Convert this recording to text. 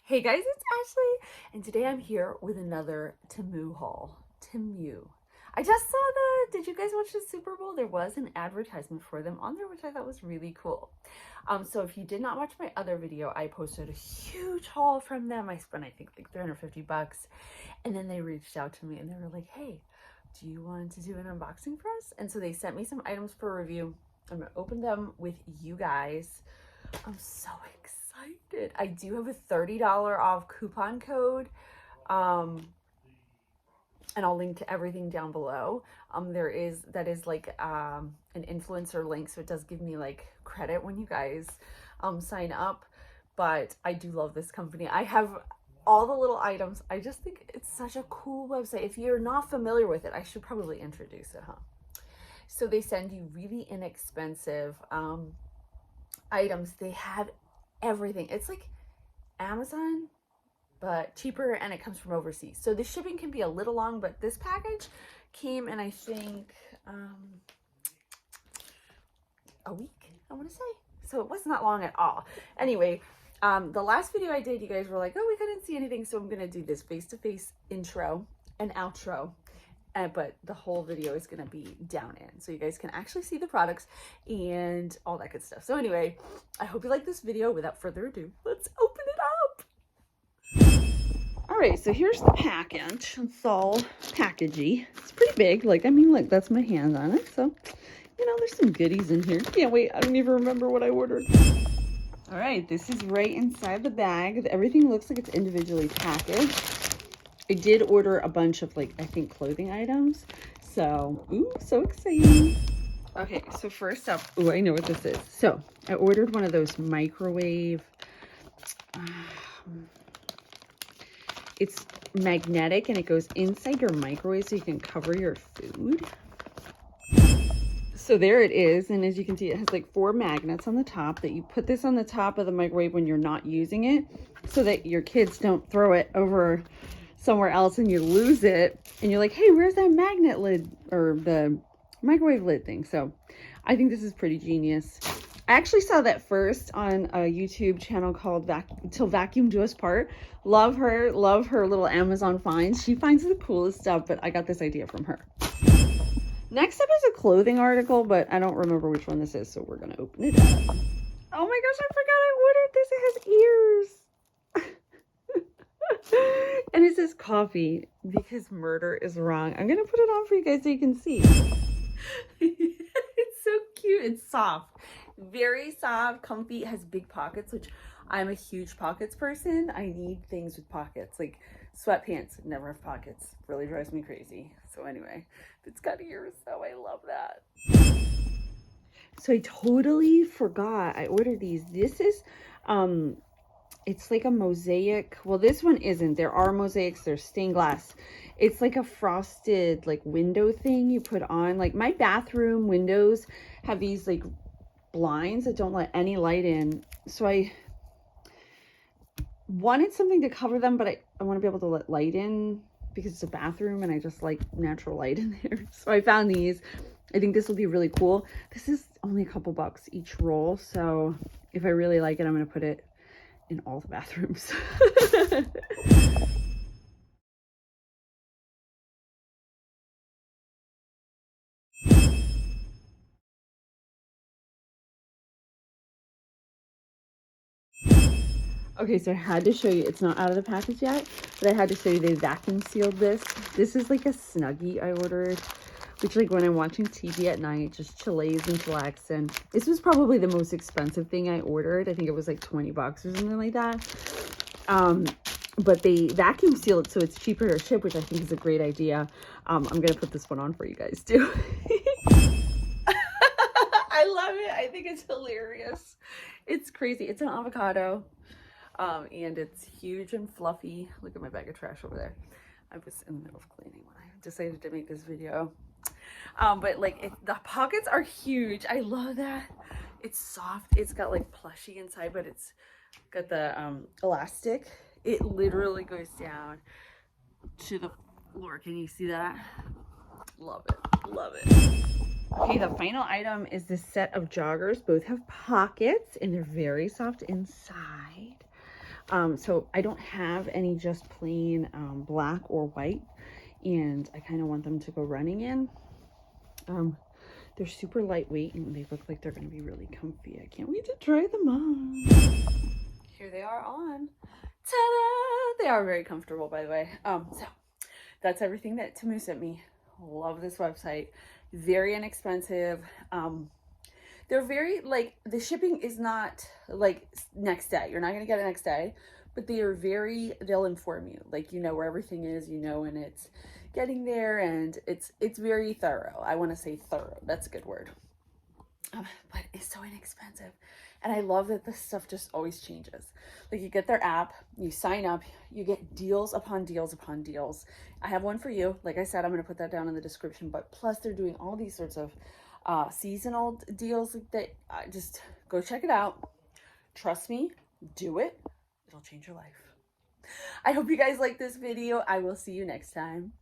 Hey guys, it's Ashley, and today I'm here with another Temu haul. Temu. I just saw did you guys watch the Super Bowl? There was an advertisement for them on there, which I thought was really cool. So if you did not watch my other video, I posted a huge haul from them. I spent, I think, like 350 bucks. And then they reached out to me and they were like, hey, do you want to do an unboxing for us? And so they sent me some items for review. I'm gonna open them with you guys. I'm so excited. I do have a $30 off coupon code. And I'll link to everything down below. That is like an influencer link, so it does give me like credit when you guys sign up. But I do love this company. I have all the little items. I just think it's such a cool website. If you're not familiar with it, I should probably introduce it, huh? So they send you really inexpensive items. They have everything. It's like Amazon, but cheaper, and it comes from overseas. So the shipping can be a little long, but this package came in, I think, a week, I want to say. So it was not long at all. Anyway, the last video I did, you guys were like, oh, we couldn't see anything. So I'm going to do this face-to-face intro and outro. But the whole video is going to be down in, so you guys can actually see the products and all that good stuff. So anyway, I hope you like this video. Without further ado, let's open it up. All right, so here's the package. It's all packagey. It's pretty big. Like, I mean, look, that's my hand on it. So, you know, there's some goodies in here. Can't wait. I don't even remember what I ordered. All right, this is right inside the bag. Everything looks like it's individually packaged. I did order a bunch of, like, I think clothing items. So, ooh, so exciting. Okay, so first up, ooh, I know what this is. So I ordered one of those microwave, it's magnetic and it goes inside your microwave so you can cover your food. So there it is. And as you can see, it has like 4 magnets on the top that you put this on the top of the microwave when you're not using it so that your kids don't throw it over somewhere else and you lose it and you're like, hey, where's that magnet lid or the microwave lid thing? So I think this is pretty genius. I actually saw that first on a YouTube channel called Till Vacuum Do Us Part. Love her little Amazon finds. She finds the coolest stuff, but I got this idea from her. Next up is a clothing article, but I don't remember which one this is, so we're gonna open it up. Oh my gosh, I forgot I ordered this. It has ears. And it says coffee because murder is wrong. I'm gonna put it on for you guys so you can see. It's so cute. It's soft, very soft, comfy. It has big pockets, which I'm a huge pockets person. I need things with pockets, like sweatpants never have pockets. Really drives me crazy. So anyway, it's got ears, so I love that. So I totally forgot I ordered these. This is it's like a mosaic. Well, this one isn't. There are mosaics. There's stained glass. It's like a frosted like window thing you put on. Like my bathroom windows have these like blinds that don't let any light in. So I wanted something to cover them, but I want to be able to let light in because it's a bathroom and I just like natural light in there. So I found these. I think this will be really cool. This is only a couple bucks each roll. So if I really like it, I'm going to put it in all the bathrooms. Okay, so I had to show you, it's not out of the package yet, but I had to show you they vacuum sealed this. This is like a Snuggie I ordered, which like when I'm watching TV at night, just chillays and chillaxing. This was probably the most expensive thing I ordered. I think it was like 20 bucks or something like that. But they vacuum seal it so it's cheaper to ship, which I think is a great idea. I'm gonna put this one on for you guys too. I love it. I think it's hilarious. It's crazy. It's an avocado. And it's huge and fluffy. Look at my bag of trash over there. I was in the middle of cleaning when I decided to make this video. But like the pockets are huge. I love that. It's soft. It's got like plushie inside, but it's got the elastic. It literally goes down to the floor. Can you see that? Love it. Love it. Okay, the final item is this set of joggers. Both have pockets and they're very soft inside. So I don't have any just plain black or white, and I kind of want them to go running in. They're super lightweight and they look like they're going to be really comfy. I can't wait to try them on. Here they are on. Ta-da! They are very comfortable, by the way. So that's everything that Temu sent me. Love this website. Very inexpensive. They're very, like, the shipping is not like next day. You're not going to get it next day, but they are very, they'll inform you. Like, you know where everything is, you know, and it's getting there, and it's very thorough. I want to say thorough. That's a good word. But it's so inexpensive. And I love that this stuff just always changes. Like, you get their app, you sign up, you get deals upon deals upon deals. I have one for you. Like I said, I'm going to put that down in the description. But plus, they're doing all these sorts of seasonal deals that just go check it out. Trust me, do it. It'll change your life. I hope you guys like this video. I will see you next time.